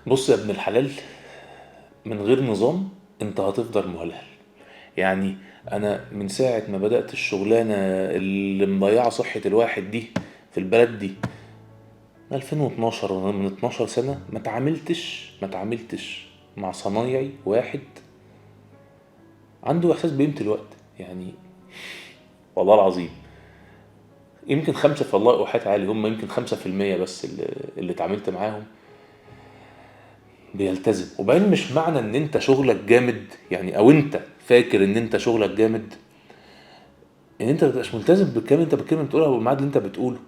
بص يا ابن الحلال، من غير نظام انت هتفضل مهلهل. يعني انا من ساعة ما بدأت الشغلانة اللي مضيعة صحة الواحد دي في البلد دي 2012، وانا من 12 سنة ما تعاملتش مع صنايعي واحد عنده احساس بقيمة الوقت. يعني والله العظيم يمكن خمسة، في الله أوحات عالي، هم يمكن 5% بس اللي اتعاملت معاهم بيلتزم. وبعدين مش معنى ان انت شغلك جامد، يعني او انت فاكر ان انت شغلك جامد ان انت متبقاش ملتزم بالكلام انت بتقولها والميعاد اللي انت بتقوله.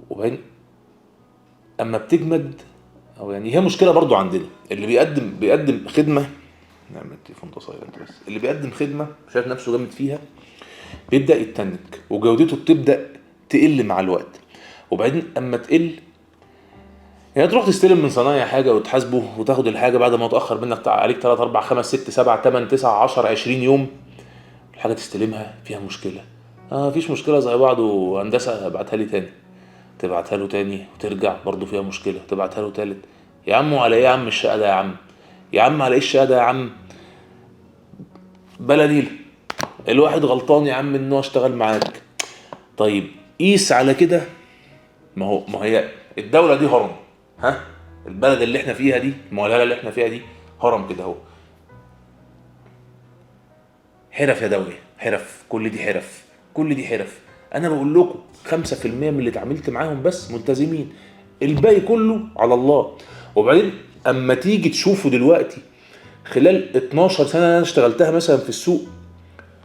وبعدين اما بتجمد، او يعني هي مشكله برضو عندنا اللي بيقدم خدمه. نعمل التليفون ده سايلنت بس. اللي بيقدم خدمه شايف نفسه جامد فيها بيبدا يتنك وجودته بتبدا تقل مع الوقت. وبعدين اما تقل، يعني تروح تستلم من صنايعي حاجه وتحاسبه وتاخد الحاجه بعد ما تاخر منك عليك 3 4 5 6 7 8 9 10 20 يوم. الحاجه تستلمها فيها مشكله، مفيش مشكله زي بعض، وهندسه ابعتها لي تاني. تبعتها له تاني وترجع برضه فيها مشكله، تبعتها له تالت. يا عم على ايه يا عم الشقه ده يا عم؟ يا عم على ايه الشقه ده يا عم؟ بلا نيله. الواحد غلطان يا عم ان هو اشتغل معاك. طيب قيس على كده. ما هي الدوله دي هرم. ها، البلد اللي احنا فيها دي، المعلله اللي احنا فيها دي هرم كده اهو. حرف يا دولة، حرف، كل دي حرف، كل دي حرف. انا بقول لكم 5% من اللي اتعاملت معاهم بس ملتزمين، الباقي كله على الله. وبعدين اما تيجي تشوفه دلوقتي خلال 12 سنة انا اشتغلتها مثلا في السوق،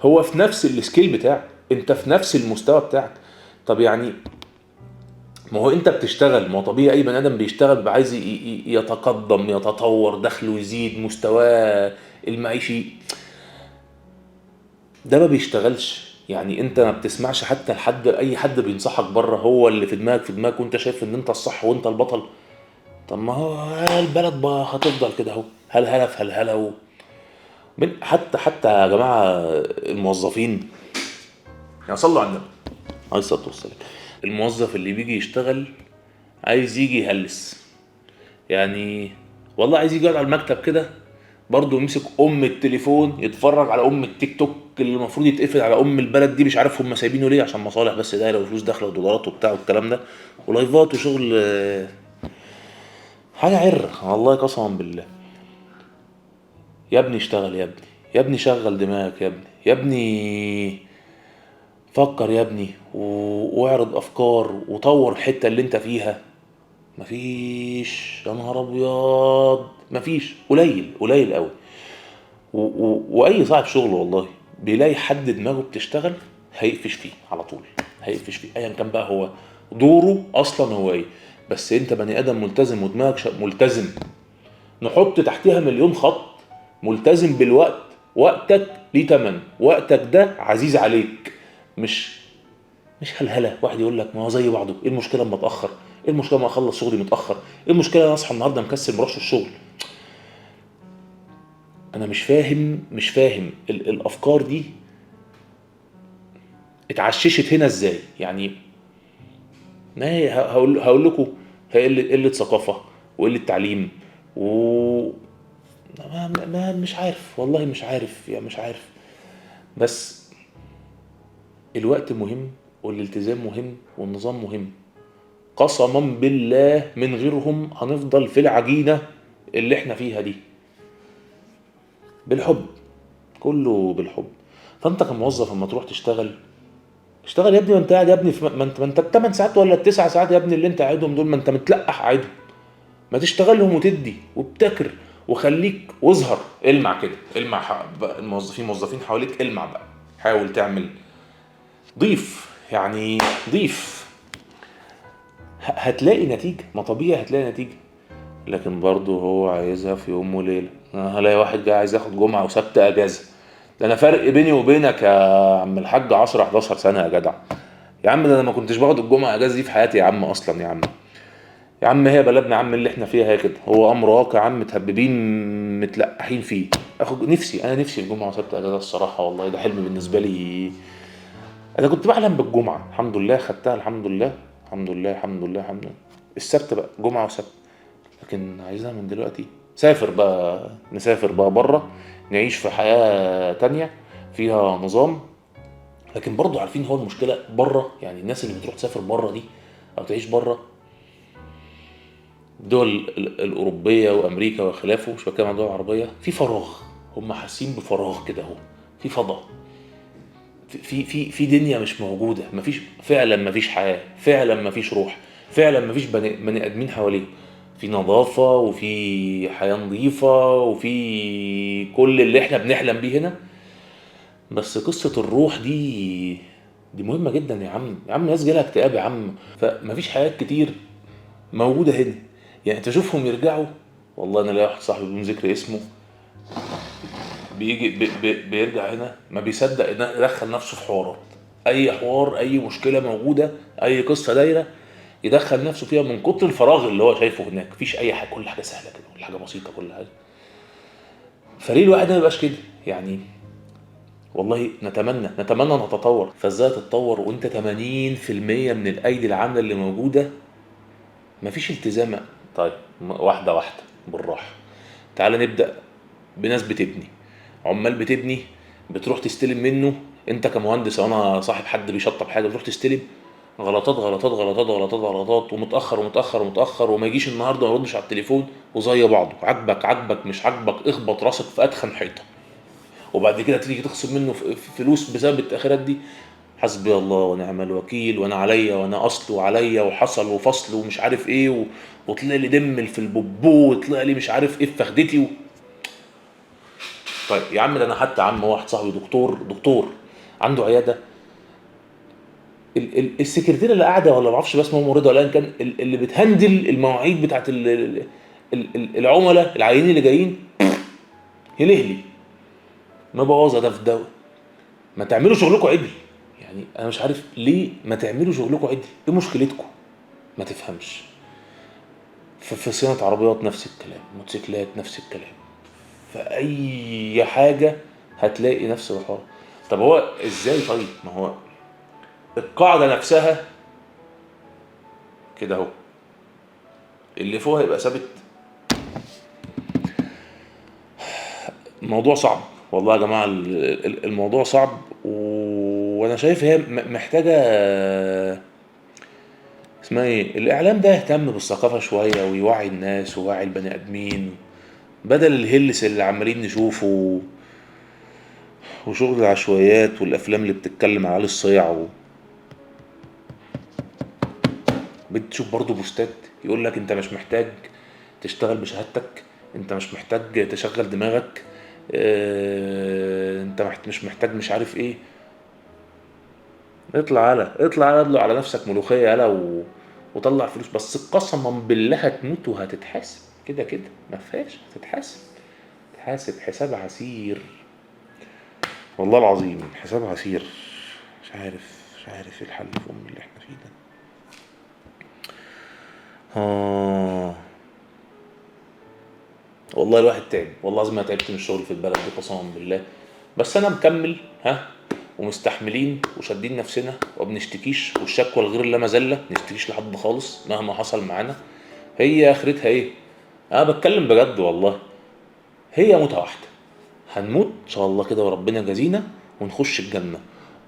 هو في نفس السكيل بتاعك، انت في نفس المستوى بتاعك. طب يعني ما هو انت بتشتغل، ما هو طبيعي اي بني ادم بيشتغل بيبقى عايز يتقدم، يتطور، دخله يزيد، مستواه المعيشي. ده ما بيشتغلش. يعني انت ما بتسمعش حتى لحد اي حد بينصحك بره، هو اللي في دماغك وانت شايف ان انت الصح وانت البطل. طب ما هو البلد بقى هتفضل كده اهو، هلهله في هلهله حتى يا جماعه الموظفين، يعني صلوا على النبي عليه الصلاه والسلام. الموظف اللي بيجي يشتغل عايز يجي يهلس، يعني والله عايز يجي يقعد على المكتب كده، برضه يمسك التليفون يتفرج على التيك توك اللي المفروض يتقفل على البلد دي. مش عارف هم سايبينه ليه، عشان مصالح بس دايره وفلوس داخله ودولارات وبتاع والكلام ده ولايفات وشغل. حاجه عره والله قسما بالله. يا ابني اشتغل يا ابني، يا ابني شغل دماغك يا ابني، يا ابني فكر يا ابني واعرض افكار وطور الحته اللي انت فيها. مفيش، يا نهار ابيض، مفيش، قليل قليل قوي. واي صاحب شغل والله بيلاقي حد دماغه بتشتغل هيقفش فيه على طول، هيقفش فيه ايا كان بقى هو دوره اصلا هو ايه. بس انت بني ادم ملتزم ودماغك ملتزم، نحط تحتها مليون خط. ملتزم بالوقت، وقتك ليه تمن، وقتك ده عزيز عليك. مش هلهله واحد يقول لك ما هو زي بعضه، ايه المشكله اما اتاخر؟ ايه المشكله ما اخلص شغلي متاخر؟ ايه المشكله انا اصحى النهارده مكسل ما اروحش الشغل؟ انا مش فاهم الافكار دي اتعششت هنا ازاي يعني. ما هي هقول لكم، هي قله ثقافه وقله تعليم و مش عارف والله، مش عارف يعني، مش عارف. بس الوقت مهم والالتزام مهم والنظام مهم. قسما بالله من غيرهم هنفضل في العجينه اللي احنا فيها دي. بالحب، كله بالحب. فانت كموظف لما تروح تشتغل، اشتغل يا ابني. ما انت قاعد يا ابني ما انت الثمان ساعات ولا التسع ساعات يا ابني اللي انت قاعدهم دول، ما انت متلقح قاعدهم. ما تشتغلهم وتدي وبتكر، وخليك واظهر، المع كده، المع بقى الموظفين حواليك، المع بقى، حاول تعمل، ضيف يعني، ضيف. هتلاقي نتيجة، ما طبيعي هتلاقي نتيجة. لكن برضه هو عايزها في يوم وليلة. انا هلاقي واحد جاي عايز ياخد جمعة وسبت اجازة. ده انا فرق بيني وبينك يا عم الحاج 10 11 سنة يا جدع. يا عم ده انا ما كنتش باخد الجمعة اجازة دي في حياتي يا عم اصلا يا عم. يا عم هي بلدنا يا عم اللي احنا فيها هي كده، هو امر واقع يا عم، متهببين متلقحين فيه. انا نفسي الجمعة وسبت اجازة الصراحة، والله ده حلم بالنسبة لي. انا كنت بحلم بالجمعة، الحمد لله خدتها، الحمد لله الحمد لله الحمد لله الحمد لله. السبت بقى جمعة وسبت، لكن عايزها من دلوقتي. سافر بقى، نسافر بقى بره، نعيش في حياة تانية فيها نظام. لكن برضو عارفين هو المشكلة بره، يعني الناس اللي بتروح تسافر بره دي او تعيش بره، الدول الأوروبية وأمريكا وخلافه، مش بتكلم عن الدول العربية، في فراغ. هم حاسين بفراغ كده اهو، في فضاء، في دنيا مش موجودة، مفيش فعلا، مفيش حياة فعلا، مفيش روح فعلا، مفيش بني آدمين حواليه، في نظافة وفي حياة نظيفة وفي كل اللي احنا بنحلم بيه هنا. بس قصة الروح دي مهمة جدا يا عم. يا عم ناس جالها اكتئاب يا عم، فمفيش حياة كتير موجودة هنا. يعني تشوفهم يرجعوا. والله انا لا، واحد صاحبي بدون ذكر اسمه بيجي بيرجع هنا ما بيصدق ان يدخل نفسه في حوارات، اي حوار، اي مشكله موجوده، اي قصه دايره، يدخل نفسه فيها من كتر الفراغ اللي هو شايفه هناك. مفيش اي حاجه، كل حاجه سهله كده، كل حاجه بسيطه، كل حاجه. فليه الواحد ما يبقاش كده يعني؟ والله نتمنى نتطور. فازاي تتطور وانت 80% من الايدي العامله اللي موجوده مفيش التزام؟ طيب واحده واحده، بالراحه. تعال نبدا بناس بتبني، عمال بتبني، بتروح تستلم منه. انت كمهندس او انا صاحب حد بيشطب حاجه، بتروح تستلم، غلطات غلطات غلطات غلطات غلطات، ومتاخر ومتاخر ومتاخر، وما يجيش النهارده ما يردش على التليفون، وزي بعضه، عاجبك عاجبك مش عاجبك اخبط راسك في اتخن حيطه. وبعد كده تيجي تخصم منه فلوس بسبب التاخيرات دي. حسبي الله ونعم الوكيل، وانا عليا وانا اصل وعليا وحصل وفصل ومش عارف ايه وطلع لي دم في البوبو، وطلع لي مش عارف ايه في فخدتي طيب يا عم، ده انا حتى عم واحد صاحبي دكتور عنده عياده، السكرتيره اللي قاعده، ولا ما اعرفش بس اسمها ممرضه، ولا كان اللي بتهندل المواعيد بتاعت العملاء العيانين اللي جايين، يلهلي مبوظه ده في ده. ما تعملوا شغلكم عدل. يعني انا مش عارف ليه ما تعملوا شغلكم عدل، ايه مشكلتكم؟ ما تفهمش. في صيانه عربيات نفس الكلام، موتوسيكلات نفس الكلام، فاي حاجه هتلاقي نفس الحوار. طب هو ازاي؟ طيب ما هو القاعدة نفسها كده اهو، اللي فوق هيبقى ثابت. الموضوع صعب والله يا جماعة، الموضوع صعب، وانا شايف هي محتاجة اسمها ايه، الاعلام ده يهتم بالثقافة شوية، ويوعي الناس ويوعي البني ادمين، بدل الهلس اللي عمالين نشوفه، وشغل العشوائيات والافلام اللي بتتكلم على الصيع بتشوف برضو بوستات يقول لك انت مش محتاج تشتغل بشهادتك، انت مش محتاج تشغل دماغك، اه انت مش محتاج مش عارف ايه. اطلع ادلو على نفسك ملوخية يلا وطلع فلوس. بس قسما بالله هتموت وهتتحاسب كده كده، ما فيهاش، هتتحاسب، تحاسب حساب عسير، والله العظيم حساب عسير. مش عارف ايه الحل في اللي احنا فيه ده. آه والله الواحد تعب، والله لازم انا تعبت من الشغل في البلد دي قسما بالله. بس انا مكمل ها، ومستحملين وشادين نفسنا وبنشتكيش، والشكوى الغير لا مزله، نشتكيش لحد خالص مهما حصل معانا. هي اخرتها ايه؟ انا بتكلم بجد والله، هي موتة واحده، هنموت ان شاء الله كده وربنا يجازينا ونخش الجنه،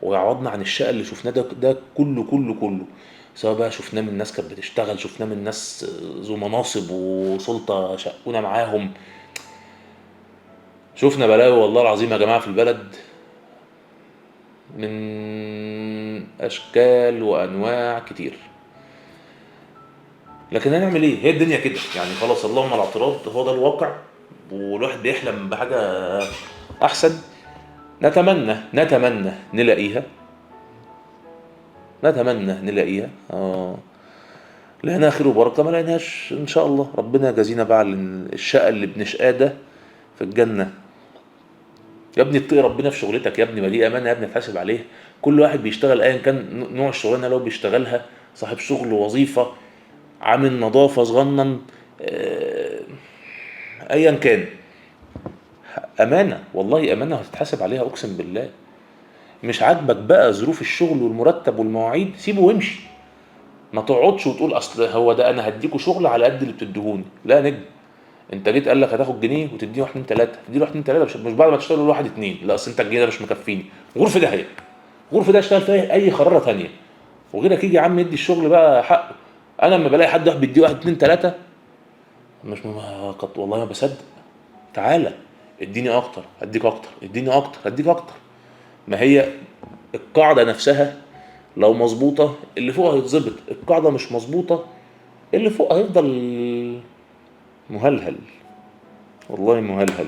ويعوضنا عن الشقى اللي شفناه ده كله. سواء بقى شفناه من ناس كانت بتشتغل، شفناه من ناس ذو مناصب وسلطه شقونا معاهم، شفنا بلاوي والله العظيم يا جماعة في البلد، من أشكال وأنواع كتير. لكن هنعمل إيه؟ هي الدنيا كده يعني، خلاص اللهم الاعتراض، هو ده الواقع، والواحد بيحلم بحاجة أحسن. نتمنى نلاقيها، نلاقيها لقينا خير وبركة، ما لقيناش إن شاء الله ربنا يجازينا بقى على الشقة اللي بنشقاه ده في الجنة. يا ابني اتقي ربنا في شغلتك يا ابني، ما دي امانه يا ابني تحاسب عليها. كل واحد بيشتغل ايا كان نوع الشغلانه لو بيشتغلها، صاحب شغل، وظيفه، عامل نظافه صغنن، ايا كان، امانه والله، امانه هتتحاسب عليها اقسم بالله. مش عاجبك بقى ظروف الشغل والمرتب والمواعيد، سيبه وامشي. ما تقعدش وتقول اصل هو ده انا هديكوا شغل على قد اللي بتديهوني. لا يا نجم، انت جيت قال لك هتاخد جنيه وتديني 1 2 3، تديله 1 2 3 مش بعد ما تشتغل 1 2. لا اصل انت الجنيه ده مش مكفيني، غرفه ده هي غرفه ده اشتغل فيها اي خراره ثانيه، وغيرك يجي يا عم يدي الشغل بقى حقه. انا لما بلاقي حد واحد بيديه 1 2 3 مش والله ما بصدق. تعالى اديني اكتر اديك اكتر، اديني اكتر اديك اكتر. ما هي القاعده نفسها لو مظبوطه اللي فوق هيتظبط، القاعده مش مظبوطه اللي فوق هيفضل مهلهل. والله مهلهل.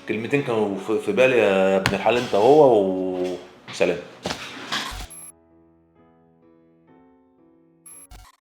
كلمتين كانوا في بالي يا ابن الحلال انت هو، وسلام.